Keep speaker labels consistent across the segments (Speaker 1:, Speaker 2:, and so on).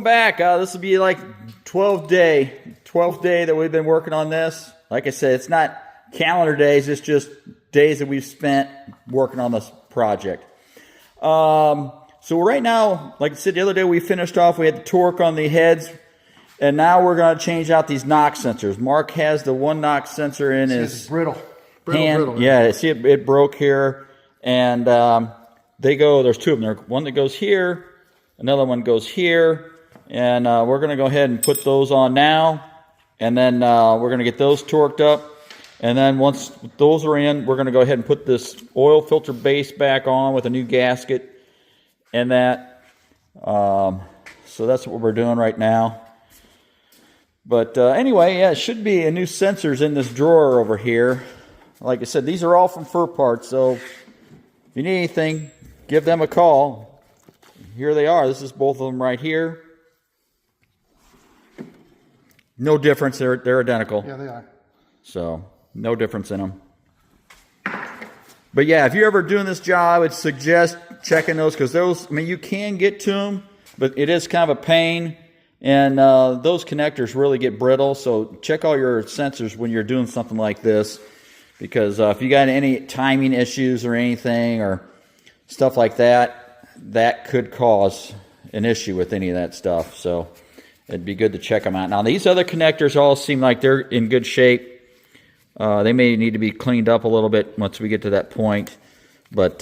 Speaker 1: back. This will be like 12th day that we've been working on this. Like I said, it's not calendar days, it's just days that we've spent working on this project. So right now, like I said the other day, we finished off, we had the torque on the heads, and now we're going to change out these knock sensors. Mark has the one knock sensor in his
Speaker 2: brittle.
Speaker 1: Yeah, see it broke here, and there's two of them. There's one that goes here, another one goes here, and we're going to go ahead and put those on now, and then we're going to get those torqued up, and then once those are in, we're going to go ahead and put this oil filter base back on with a new gasket and that. So that's what we're doing right now. But anyway, yeah, it should be a new sensors in this drawer over here. Like I said, these are all from Ferrparts, so if you need anything, give them a call. Here they are. This is both of them right here. No difference. They're identical.
Speaker 2: Yeah, they are.
Speaker 1: So, no difference in them. But yeah, if you're ever doing this job, I would suggest checking those, because those, I mean, you can get to them, but it is kind of a pain. And those connectors really get brittle, so check all your sensors when you're doing something like this, because if you got any timing issues or anything or stuff like that, that could cause an issue with any of that stuff. So it'd be good to check them out. Now these other connectors all seem like they're in good shape. They may need to be cleaned up a little bit once we get to that point, but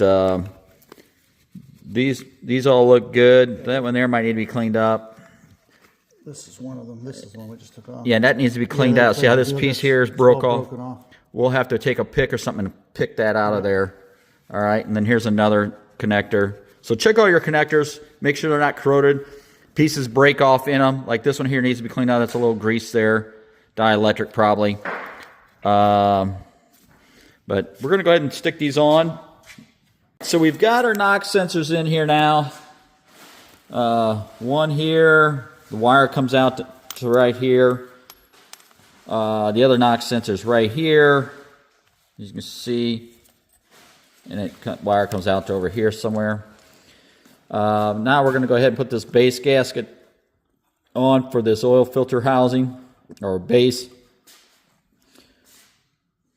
Speaker 1: these all look good. That one there might need to be cleaned up.
Speaker 2: This is one of them. This is the one we just took off.
Speaker 1: Yeah, and that needs to be cleaned out. See how this piece here is broke off? We'll have to take a pick or something and pick that out of there. All right, and then here's another connector. So check all your connectors. Make sure they're not corroded. Pieces break off in them. Like this one here needs to be cleaned out. That's a little grease there. Dielectric probably. But we're going to go ahead and stick these on. So we've got our knock sensors in here now. One here. The wire comes out to right here. The other knock sensor is right here, as you can see, and wire comes out to over here somewhere. Now we're going to go ahead and put this base gasket on for this oil filter housing or base.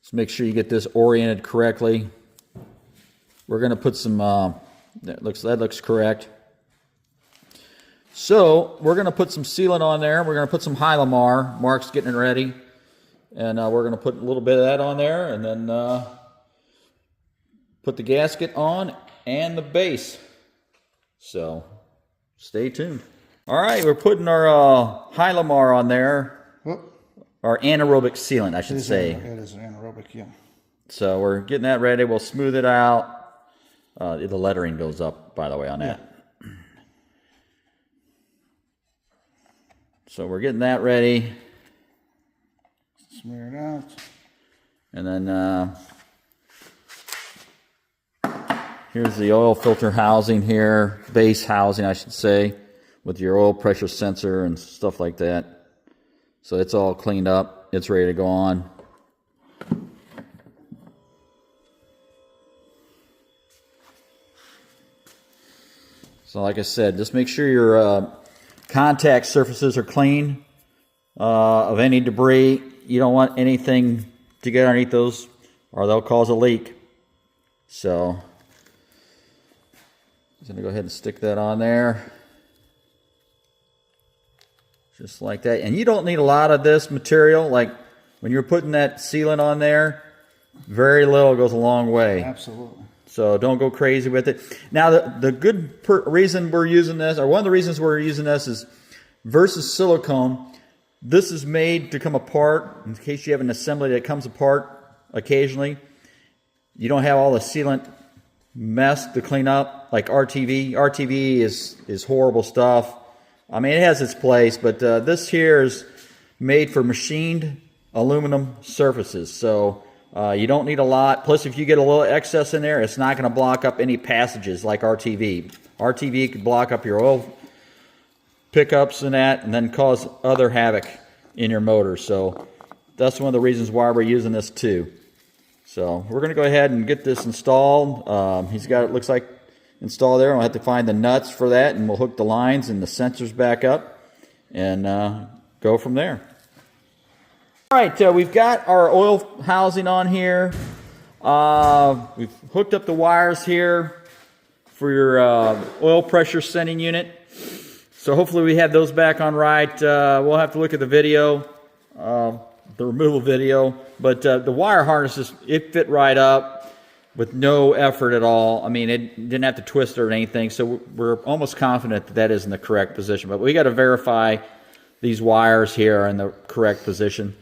Speaker 1: Just make sure you get this oriented correctly. We're going to put some. That looks correct. So we're going to put some sealant on there. We're going to put some Hylamar. Mark's getting it ready. And we're going to put a little bit of that on there. And then put the gasket on and the base. So stay tuned. All right, we're putting our Hylamar on there. Whoop. Or anaerobic sealant, I should say.
Speaker 2: It is an anaerobic, yeah.
Speaker 1: So we're getting that ready. We'll smooth it out. The lettering goes up, by the way, on that. So we're getting that ready.
Speaker 2: Smear it out.
Speaker 1: And then here's the oil filter housing here, base housing I should say, with your oil pressure sensor and stuff like that. So it's all cleaned up. It's ready to go on. So like I said, just make sure your contact surfaces are clean of any debris. You don't want anything to get underneath those or they'll cause a leak. So I'm going to go ahead and stick that on there. Just like that. And you don't need a lot of this material. Like when you're putting that sealant on there, very little goes a long way.
Speaker 2: Absolutely.
Speaker 1: So don't go crazy with it. Now, the good reason we're using this, or one of the reasons we're using this is versus silicone. This is made to come apart in case you have an assembly that comes apart occasionally. You don't have all the sealant mess to clean up like RTV. RTV is horrible stuff. I mean, it has its place, but this here is made for machined aluminum surfaces. So you don't need a lot. Plus, if you get a little excess in there, it's not going to block up any passages like RTV. RTV could block up your oil pickups and that, and then cause other havoc in your motor. So that's one of the reasons why we're using this too. So we're going to go ahead and get this installed. He's got it, looks like, installed there. We'll have to find the nuts for that, and we'll hook the lines and the sensors back up. and go from there. All right, we've got our oil housing on here. We've hooked up the wires here for your oil pressure sending unit. So hopefully we have those back on right. We'll have to look at the video, the removal video. But the wire harnesses, it fit right up with no effort at all. I mean, it didn't have to twist it or anything. So we're almost confident that that is in the correct position. But we got to verify these wires here are in the correct position.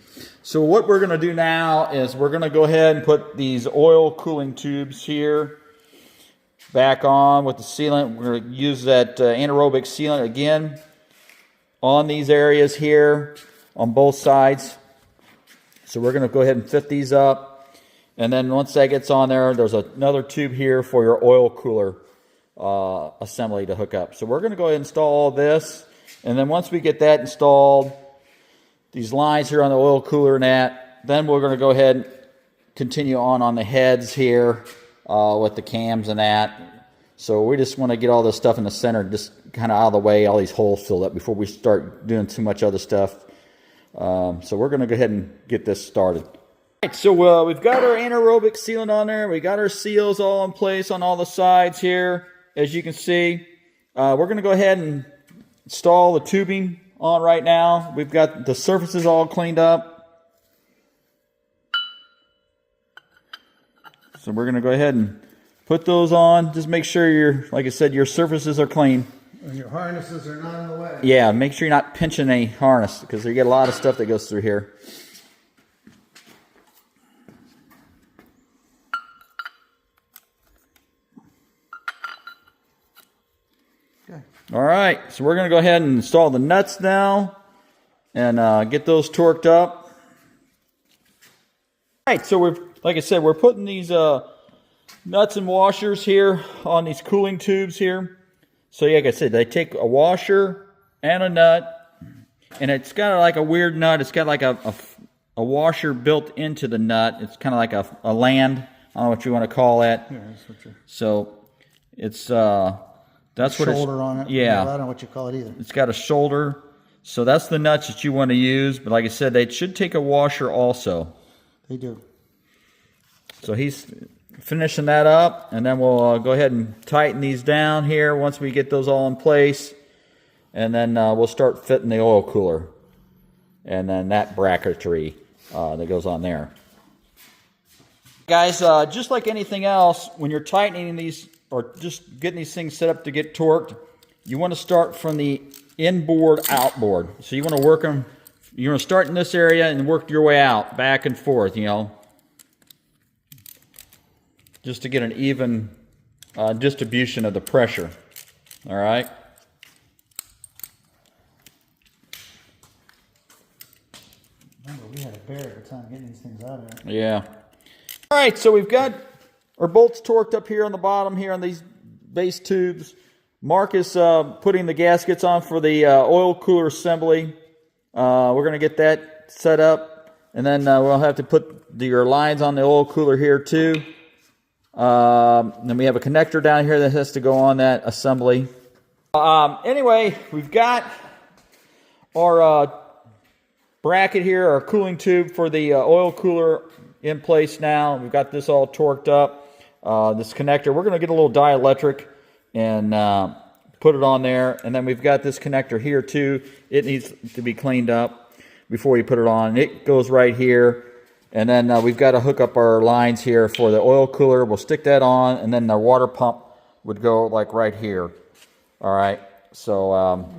Speaker 1: So what we're going to do now is we're going to go ahead and put these oil cooling tubes here back on with the sealant. We're going to use that anaerobic sealant again on these areas here on both sides. So we're going to go ahead and fit these up. And then once that gets on there, there's another tube here for your oil cooler assembly to hook up. So we're going to go ahead and install all this. And then once we get that installed, these lines here on the oil cooler and that, then we're going to go ahead and continue on the heads here with the cams and that. So we just want to get all this stuff in the center, just kind of out of the way, all these holes filled up before we start doing too much other stuff. So we're going to go ahead and get this started. All right, so we've got our anaerobic sealant on there. We got our seals all in place on all the sides here, as you can see. We're going to go ahead and install the tubing on right now. We've got the surfaces all cleaned up. So we're going to go ahead and put those on. Just make sure like I said, your surfaces are clean.
Speaker 2: And your harnesses are not in the way.
Speaker 1: Yeah, make sure you're not pinching a harness because you get a lot of stuff that goes through here.
Speaker 2: Okay.
Speaker 1: All right, so we're going to go ahead and install the nuts now and get those torqued up. All right, so like I said, we're putting these nuts and washers here on these cooling tubes here. So like I said, they take a washer and a nut, and it's got like a weird nut. It's got like a washer built into the nut. It's kind of like a land. I don't know what you want to call it.
Speaker 2: Yeah, that's what
Speaker 1: so it's that's what it's
Speaker 2: shoulder on it.
Speaker 1: Yeah,
Speaker 2: I don't know what you call it either.
Speaker 1: It's got a shoulder. So that's the nuts that you want to use. But like I said, they should take a washer also.
Speaker 2: They do.
Speaker 1: So he's finishing that up, and then we'll go ahead and tighten these down here once we get those all in place. And then we'll start fitting the oil cooler. And then that bracketry that goes on there. Guys, just like anything else, when you're tightening these or just getting these things set up to get torqued, you want to start from the inboard, outboard. So you want to work them, you want to start in this area and work your way out, back and forth, you know, just to get an even distribution of the pressure. All right.
Speaker 2: Remember, we had a bear at the time getting these things out of there.
Speaker 1: Yeah. All right, so we've got our bolts torqued up here on the bottom here on these base tubes. Mark is putting the gaskets on for the oil cooler assembly. We're going to get that set up, and then we'll have to put your lines on the oil cooler here too. Then we have a connector down here that has to go on that assembly. Anyway, we've got our bracket here, our cooling tube for the oil cooler in place now. We've got this all torqued up. This connector, we're going to get a little dielectric and put it on there. And then we've got this connector here too. It needs to be cleaned up before we put it on. It goes right here. And then we've got to hook up our lines here for the oil cooler. We'll stick that on, and then the water pump would go like right here. All right. So,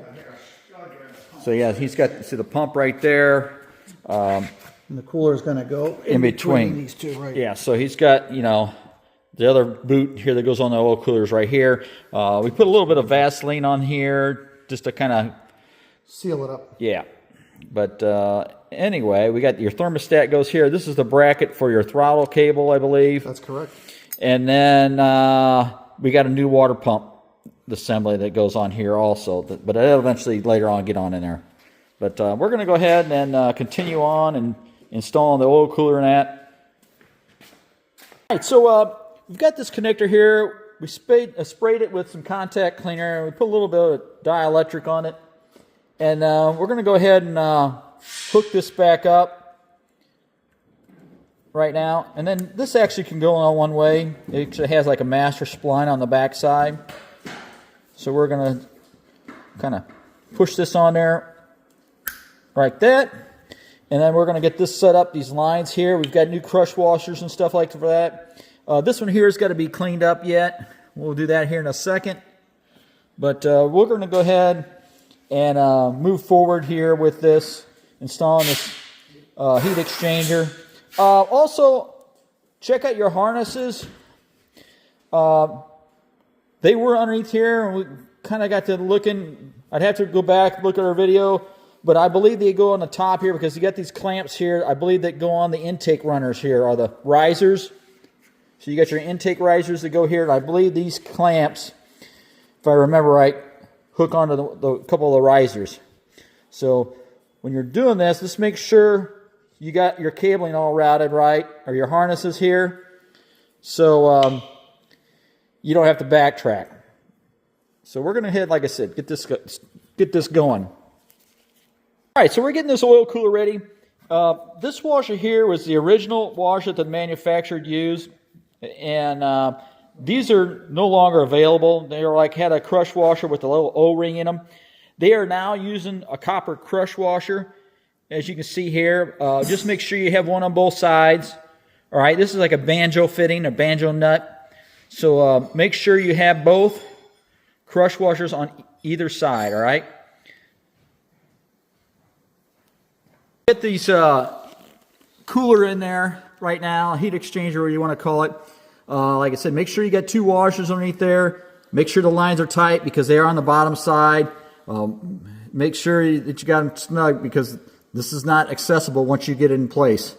Speaker 1: so yeah, he's got, see the pump right there.
Speaker 2: And the cooler is going to go
Speaker 1: in between
Speaker 2: these two, right?
Speaker 1: Yeah, so he's got, you know, the other boot here that goes on the oil cooler is right here. We put a little bit of Vaseline on here just to kind of
Speaker 2: seal it up.
Speaker 1: Yeah. But anyway, we got your thermostat goes here. This is the bracket for your throttle cable, I believe.
Speaker 2: That's correct.
Speaker 1: And then we got a new water pump assembly that goes on here also. But that'll eventually later on get on in there. But we're going to go ahead and continue on and installing the oil cooler and that. All right, so we've got this connector here. We sprayed it with some contact cleaner, and we put a little bit of dielectric on it. And we're going to go ahead and hook this back up right now. And then this actually can go on one way. It actually has like a master spline on the back side. So we're going to kind of push this on there like that. And then we're going to get this set up, these lines here. We've got new crush washers and stuff like that. This one here has got to be cleaned up yet. We'll do that here in a second. But we're going to go ahead and move forward here with this, installing this heat exchanger. Also, check out your harnesses. They were underneath here, and we kind of got to looking. I'd have to go back, look at our video, but I believe they go on the top here because you got these clamps here. I believe that go on the intake runners here, are the risers. So you got your intake risers that go here, and I believe these clamps, if I remember right, hook onto the couple of the risers. So when you're doing this, just make sure you got your cabling all routed right, or your harnesses here, so you don't have to backtrack. So we're going to head, like I said, get this going. All right, so we're getting this oil cooler ready. This washer here was the original washer that the manufacturer used, and these are no longer available. They were had a crush washer with a little O-ring in them. They are now using a copper crush washer, as you can see here. Just make sure you have one on both sides. All right, this is like a banjo fitting, a banjo nut. So make sure you have both crush washers on either side, all right? Get these cooler in there right now, heat exchanger, or you want to call it. Like I said, make sure you got two washers underneath there. Make sure the lines are tight because they are on the bottom side. Make sure that you got them snug because this is not accessible once you get it in place,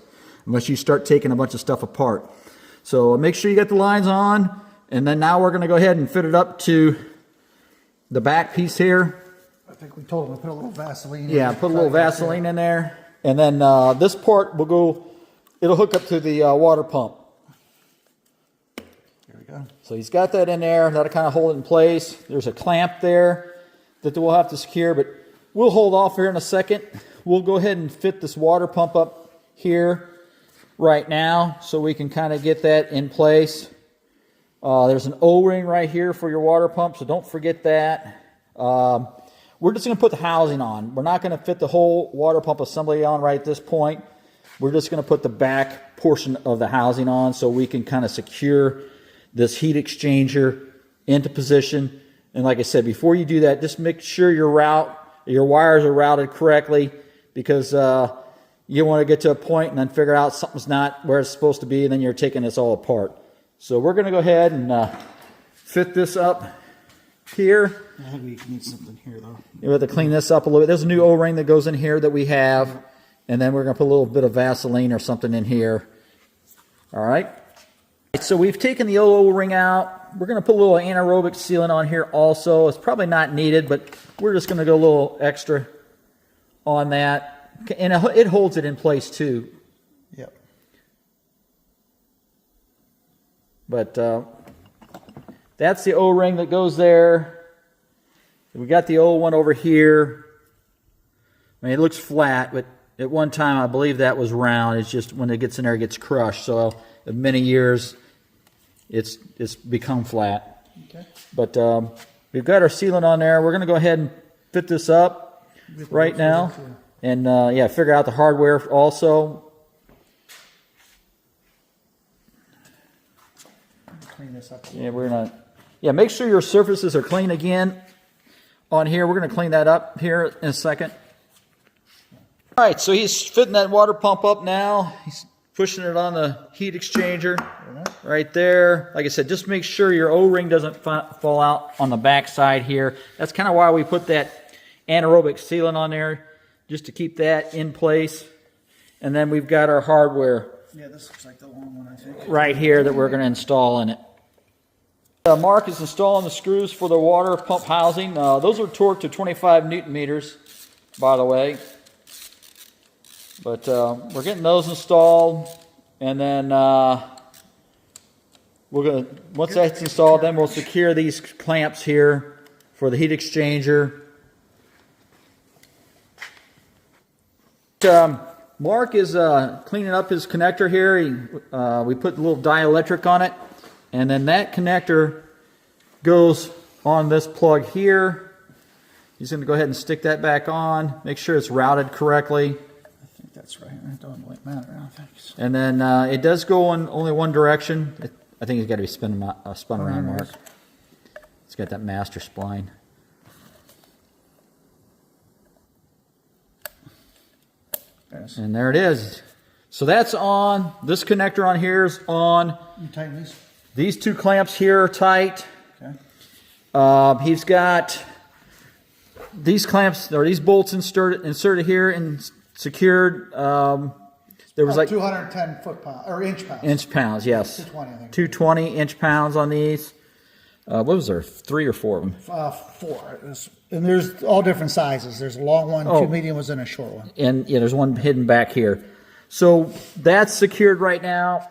Speaker 1: unless you start taking a bunch of stuff apart. So make sure you got the lines on, and then now we're going to go ahead and fit it up to the back piece here.
Speaker 2: I think we told them to put a little Vaseline in.
Speaker 1: Yeah, put a little Vaseline in there. And then this part will go, it'll hook up to the water pump.
Speaker 2: There we go.
Speaker 1: So he's got that in there. That'll kind of hold it in place. There's a clamp there that we'll have to secure, but we'll hold off here in a second. We'll go ahead and fit this water pump up here right now so we can kind of get that in place. There's an O-ring right here for your water pump, so don't forget that. We're just going to put the housing on. We're not going to fit the whole water pump assembly on right at this point. We're just going to put the back portion of the housing on so we can kind of secure this heat exchanger into position. And like I said, before you do that, just make sure your wires are routed correctly, because you want to get to a point and then figure out something's not where it's supposed to be, and then you're taking this all apart. So we're going to go ahead and fit this up here.
Speaker 2: I think we need something here, though.
Speaker 1: You have to clean this up a little bit. There's a new O-ring that goes in here that we have, and then we're going to put a little bit of Vaseline or something in here. All right. So we've taken the O-ring out. We're going to put a little anaerobic sealant on here also. It's probably not needed, but we're just going to go a little extra on that. And it holds it in place too.
Speaker 2: Yep.
Speaker 1: But that's the O-ring that goes there. We got the old one over here. I mean, it looks flat, but at one time I believe that was round. It's just when it gets in there, it gets crushed. So in many years, it's become flat.
Speaker 2: Okay.
Speaker 1: But we've got our sealant on there. We're going to go ahead and fit this up right now. And yeah, figure out the hardware also.
Speaker 2: Clean this up.
Speaker 1: Yeah, we're gonna. Yeah, make sure your surfaces are clean again on here. We're gonna clean that up here in a second. All right, so he's fitting that water pump up now. He's pushing it on the heat exchanger right there. Like I said, just make sure your O-ring doesn't fall out on the back side here. That's kind of why we put that anaerobic sealant on there, just to keep that in place. And then we've got our hardware.
Speaker 2: Yeah, this looks like the long one, I think.
Speaker 1: Right here that we're going to install in it. Mark is installing the screws for the water pump housing. Those are torqued to 25 Newton meters, by the way. But we're getting those installed, and then we're going to, once that's installed, then we'll secure these clamps here for the heat exchanger. Mark is cleaning up his connector here. We put a little dielectric on it, and then that connector goes on this plug here. He's going to go ahead and stick that back on, make sure it's routed correctly.
Speaker 2: I think that's right. It doesn't really matter. I don't think so.
Speaker 1: And then it does go in only one direction. I think it's got to be spun around, Mark. It's got that master spline.
Speaker 2: Yes.
Speaker 1: And there it is. So that's on. This connector on here is on.
Speaker 2: You tighten these?
Speaker 1: These two clamps here are tight.
Speaker 2: Okay.
Speaker 1: He's got these clamps, or these bolts inserted here and secured. There was like
Speaker 2: 210 foot-pounds, or inch-pounds.
Speaker 1: Inch-pounds, yes.
Speaker 2: 220, I think.
Speaker 1: 220 inch-pounds on these. What was there, 3 or 4 of them?
Speaker 2: 4. And there's all different sizes. There's a long one, 2 medium ones, and a short one.
Speaker 1: And yeah, there's one hidden back here. So that's secured right now.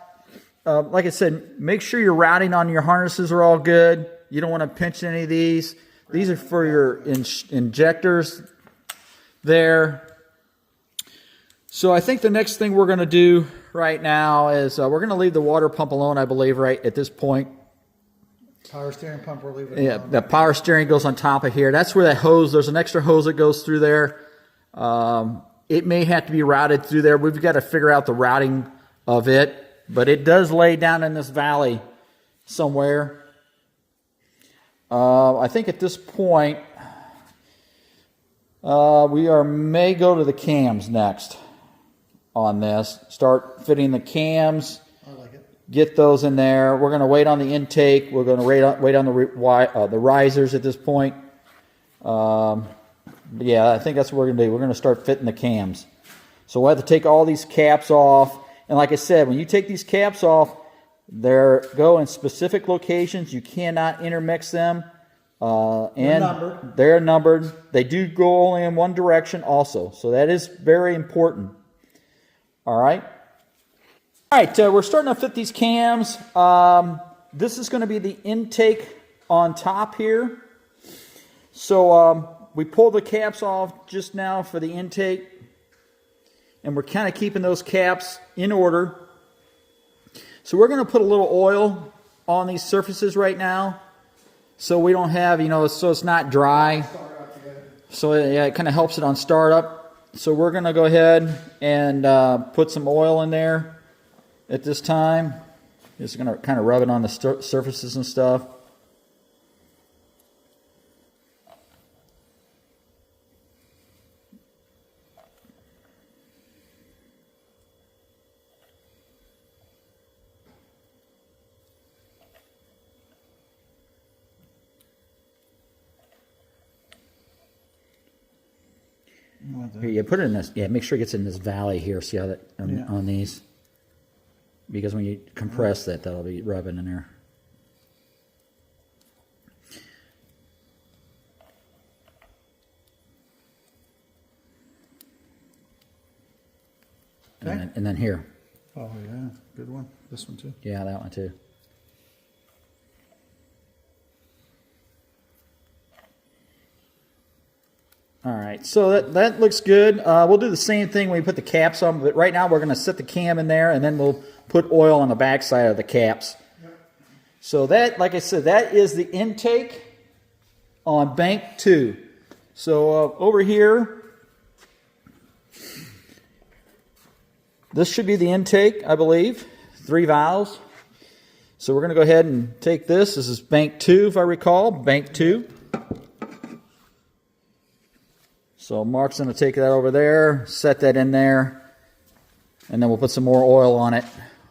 Speaker 1: Like I said, make sure your routing on your harnesses are all good. You don't want to pinch any of these. These are for your injectors there. So I think the next thing we're going to do right now is we're going to leave the water pump alone, I believe, right at this point.
Speaker 2: Power steering pump, we're leaving.
Speaker 1: Yeah, the power steering goes on top of here. That's where that hose, there's an extra hose that goes through there. It may have to be routed through there. We've got to figure out the routing of it. But it does lay down in this valley somewhere. I think at this point, we may go to the cams next on this. Start fitting the cams.
Speaker 2: I like it.
Speaker 1: Get those in there. We're going to wait on the intake. We're going to wait on the risers at this point. Yeah, I think that's what we're going to do. We're going to start fitting the cams. So we'll have to take all these caps off. And like I said, when you take these caps off, they go in specific locations. You cannot intermix them. And they're numbered. They do go only in one direction also. So that is very important. All right. All right, we're starting to fit these cams. This is going to be the intake on top here. So we pulled the caps off just now for the intake. And we're kind of keeping those caps in order. So we're going to put a little oil on these surfaces right now. So we don't have, so it's not dry. So yeah, it kind of helps it on startup. So we're going to go ahead and put some oil in there at this time. Just going to kind of rub it on the surfaces and stuff. Here, you put it in this. Yeah, make sure it gets in this valley here. See how that on these? Because when you compress that, that'll be rubbing in there.
Speaker 2: Okay.
Speaker 1: And then here.
Speaker 2: Oh yeah, good one. This one too.
Speaker 1: Yeah, that one too. All right, so that looks good. We'll do the same thing when we put the caps on, but right now we're going to set the cam in there, and then we'll put oil on the back side of the caps. Yep. So that, like I said, that is the intake on bank 2. So over here, this should be the intake, I believe. 3 valves. So we're going to go ahead and take this. This is bank 2, if I recall, bank 2. So Mark's going to take that over there, set that in there, and then we'll put some more oil on it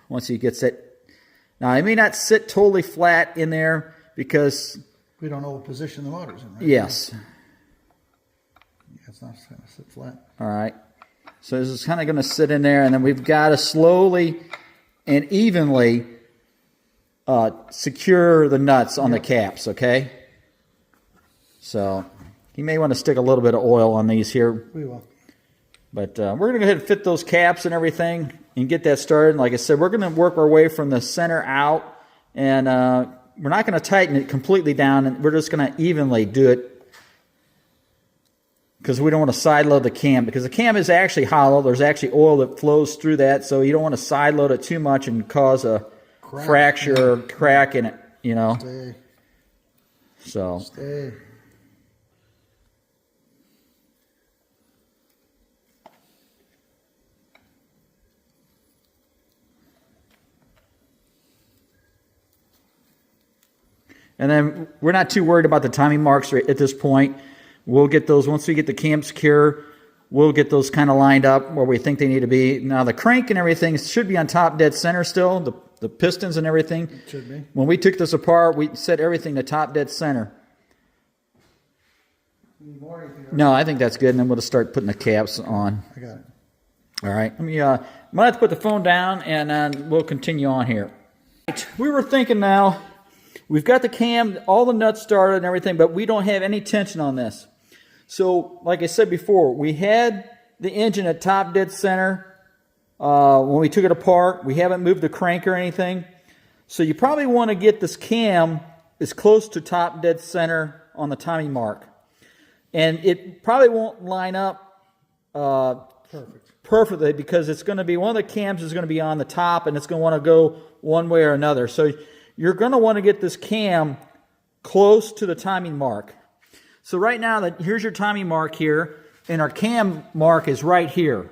Speaker 1: once he gets it. Now, it may not sit totally flat in there because
Speaker 2: we don't know what position the motor's in, right?
Speaker 1: Yes.
Speaker 2: Yeah, it's not going to sit flat.
Speaker 1: All right. So this is kind of going to sit in there, and then we've got to slowly and evenly secure the nuts on the caps, okay? So you may want to stick a little bit of oil on these here.
Speaker 2: We will.
Speaker 1: But we're going to go ahead and fit those caps and everything and get that started. And like I said, we're going to work our way from the center out. And we're not going to tighten it completely down. And we're just going to evenly do it because we don't want to side load the cam, because the cam is actually hollow. There's actually oil that flows through that, so you don't want to side load it too much and cause a fracture or crack in it, you know.
Speaker 2: Stay.
Speaker 1: So.
Speaker 2: Stay.
Speaker 1: And then we're not too worried about the timing marks at this point. We'll get those, once we get the cam secure, we'll get those kind of lined up where we think they need to be. Now the crank and everything should be on top dead center still, the pistons and everything.
Speaker 2: It should be.
Speaker 1: When we took this apart, we set everything to top dead center. No, I think that's good, and then we'll just start putting the caps on.
Speaker 2: I got it.
Speaker 1: All right, I'm gonna have to put the phone down, and we'll continue on here. We were thinking now, we've got the cam, all the nuts started and everything, but we don't have any tension on this. So, like I said before, we had the engine at top dead center when we took it apart. We haven't moved the crank or anything. So you probably want to get this cam as close to top dead center on the timing mark. And it probably won't line up perfectly, because it's going to be, one of the cams is going to be on the top, and it's going to want to go one way or another. So you're going to want to get this cam close to the timing mark. So right now, here's your timing mark here, and our cam mark is right here.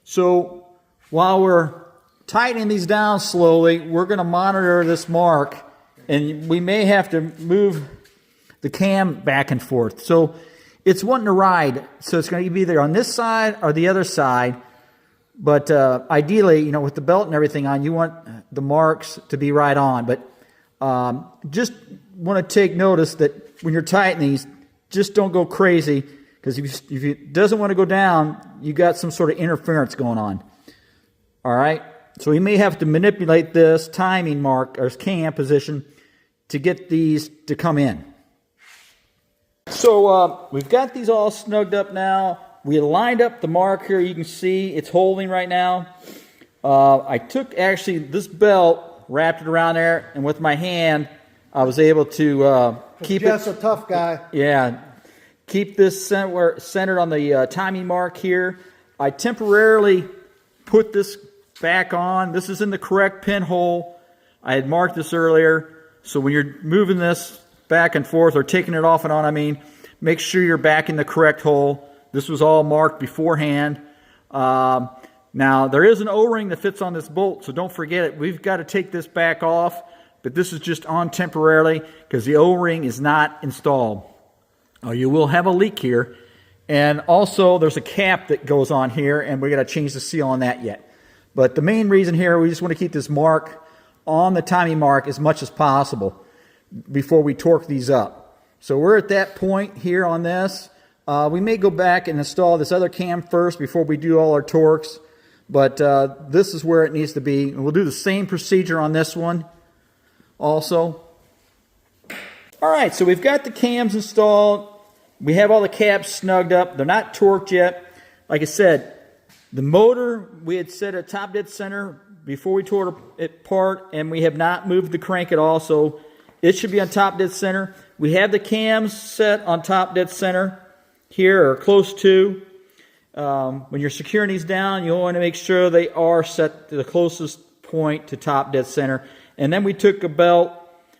Speaker 1: So while we're tightening these down slowly, we're going to monitor this mark, and we may have to move the cam back and forth. So it's wanting to ride, so it's going to be either on this side or the other side. But ideally, you know, with the belt and everything on, you want the marks to be right on. But just want to take notice that when you're tightening these, just don't go crazy, because if it doesn't want to go down, you got some sort of interference going on. All right? So you may have to manipulate this timing mark or cam position to get these to come in. So we've got these all snugged up now. We lined up the mark here. You can see it's holding right now. I took actually this belt, wrapped it around there, and with my hand, I was able to keep
Speaker 2: Jeff's
Speaker 1: it.
Speaker 2: a tough guy.
Speaker 1: Yeah, keep this centered on the timing mark here. I temporarily put this back on. This is in the correct pinhole. I had marked this earlier. So when you're moving this back and forth, or taking it off and on, I mean, make sure you're back in the correct hole. This was all marked beforehand. Now, there is an O-ring that fits on this bolt, so don't forget it. We've got to take this back off, but this is just on temporarily because the O-ring is not installed. You will have a leak here. And also, there's a cap that goes on here, and we got to change the seal on that yet. But the main reason here, we just want to keep this mark on the timing mark as much as possible before we torque these up. So we're at that point here on this. We may go back and install this other cam first before we do all our torques, but this is where it needs to be. And we'll do the same procedure on this one also. All right, so we've got the cams installed. We have all the caps snugged up. They're not torqued yet. Like I said, the motor we had set at top dead center before we tore it apart, and we have not moved the crank at all, so it should be on top dead center. We have the cams set on top dead center here, or close to. When you're securing these down, you'll want to make sure they are set to the closest point to top dead center. And then we took a belt,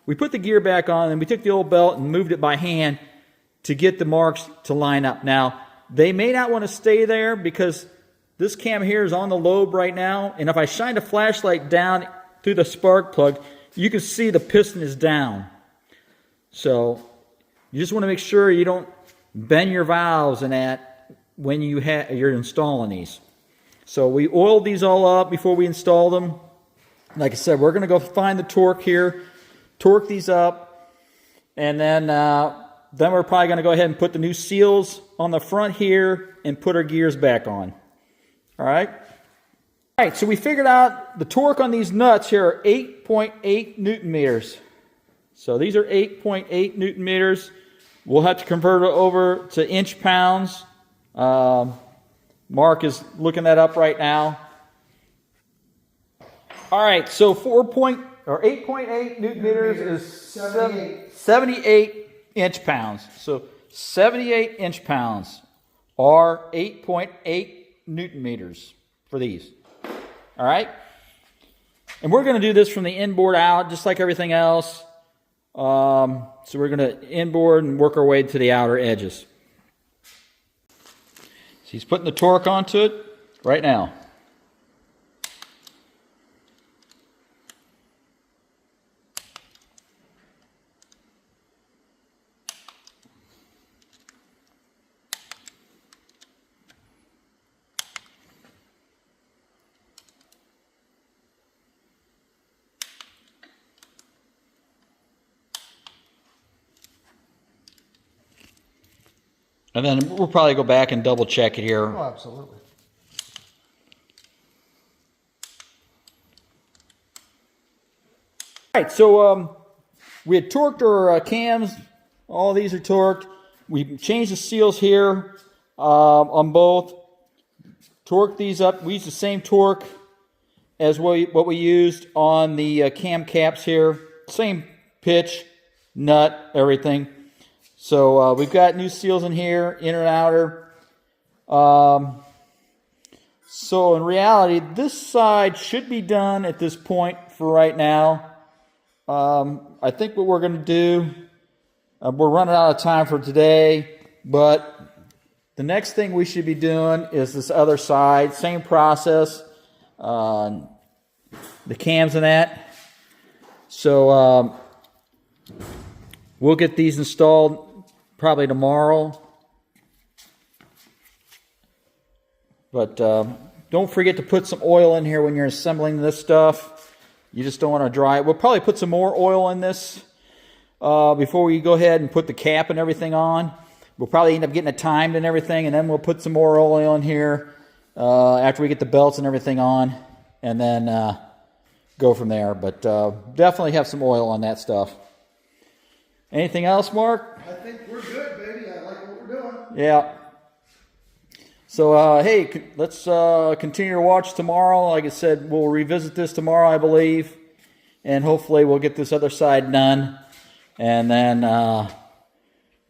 Speaker 1: we put the gear back on, and we took the old belt and moved it by hand to get the marks to line up. Now, they may not want to stay there because this cam here is on the lobe right now, and if I shine a flashlight down through the spark plug, you can see the piston is down. So you just want to make sure you don't bend your valves and that when you're installing these. So we oiled these all up before we install them. Like I said, we're going to go find the torque here, torque these up, and then we're probably going to go ahead and put the new seals on the front here and put our gears back on. All right. All right, so we figured out the torque on these nuts here are 8.8 Newton meters. So these are 8.8 Newton meters. We'll have to convert it over to inch pounds. Mark is looking that up right now. All right, so 8.8 Newton meters is 78 inch pounds. So 78 inch pounds. are 8.8 Newton meters for these. All right? And we're going to do this from the inboard out, just like everything else. So we're going to inboard and work our way to the outer edges. So he's putting the torque onto it right now. And then we'll probably go back and double check it here.
Speaker 2: Oh, absolutely.
Speaker 1: All right, so we had torqued our cams. All these are torqued. We changed the seals here on both. Torqued these up. We used the same torque as what we used on the cam caps here. Same pitch, nut, everything. So we've got new seals in here, inner and outer. So in reality, this side should be done at this point for right now. I think what we're going to do, we're running out of time for today, but the next thing we should be doing is this other side. Same process, the cams and that. So we'll get these installed probably tomorrow. But don't forget to put some oil in here when you're assembling this stuff. You just don't want to dry it. We'll probably put some more oil in this before we go ahead and put the cap and everything on. We'll probably end up getting it timed and everything, and then we'll put some more oil in here after we get the belts and everything on, and then go from there. But definitely have some oil on that stuff. Anything else, Mark?
Speaker 2: I think we're good, baby. I like what we're doing.
Speaker 1: Yeah. So, hey, let's continue to watch tomorrow. Like I said, we'll revisit this tomorrow, I believe. And hopefully we'll get this other side done. And then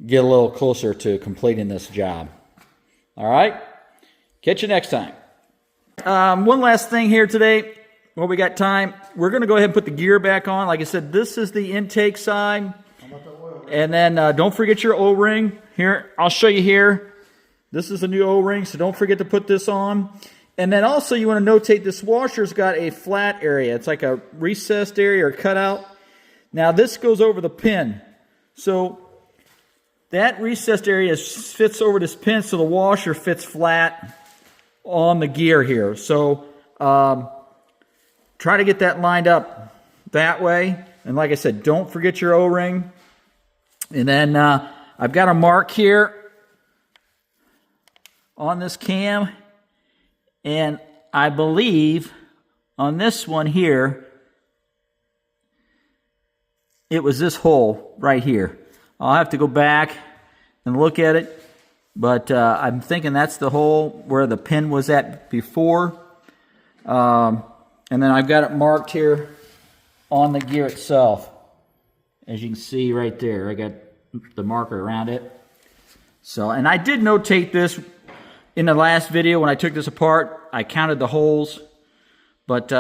Speaker 1: get a little closer to completing this job. All right? Catch you next time. One last thing here today. While we got time, we're going to go ahead and put the gear back on. Like I said, this is the intake side. And then don't forget your O-ring. Here, I'll show you here. This is a new O-ring, so don't forget to put this on. And then also you want to notate this washer's got a flat area. It's like a recessed area or cutout. Now this goes over the pin. So that recessed area fits over this pin, so the washer fits flat on the gear here. So try to get that lined up that way. And like I said, don't forget your O-ring. And then I've got a mark here on this cam, and I believe on this one here, it was this hole right here. I'll have to go back and look at it, but I'm thinking that's the hole where the pin was at before. And then I've got it marked here on the gear itself. As you can see right there, I got the marker around it. So, and I did notate this in the last video when I took this apart. I counted the holes. But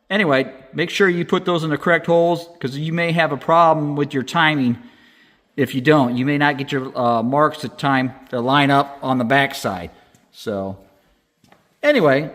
Speaker 1: anyway, make sure you put those in the correct holes, because you may have a problem with your timing if you don't. You may not get your marks to line up on the back side. So, anyway,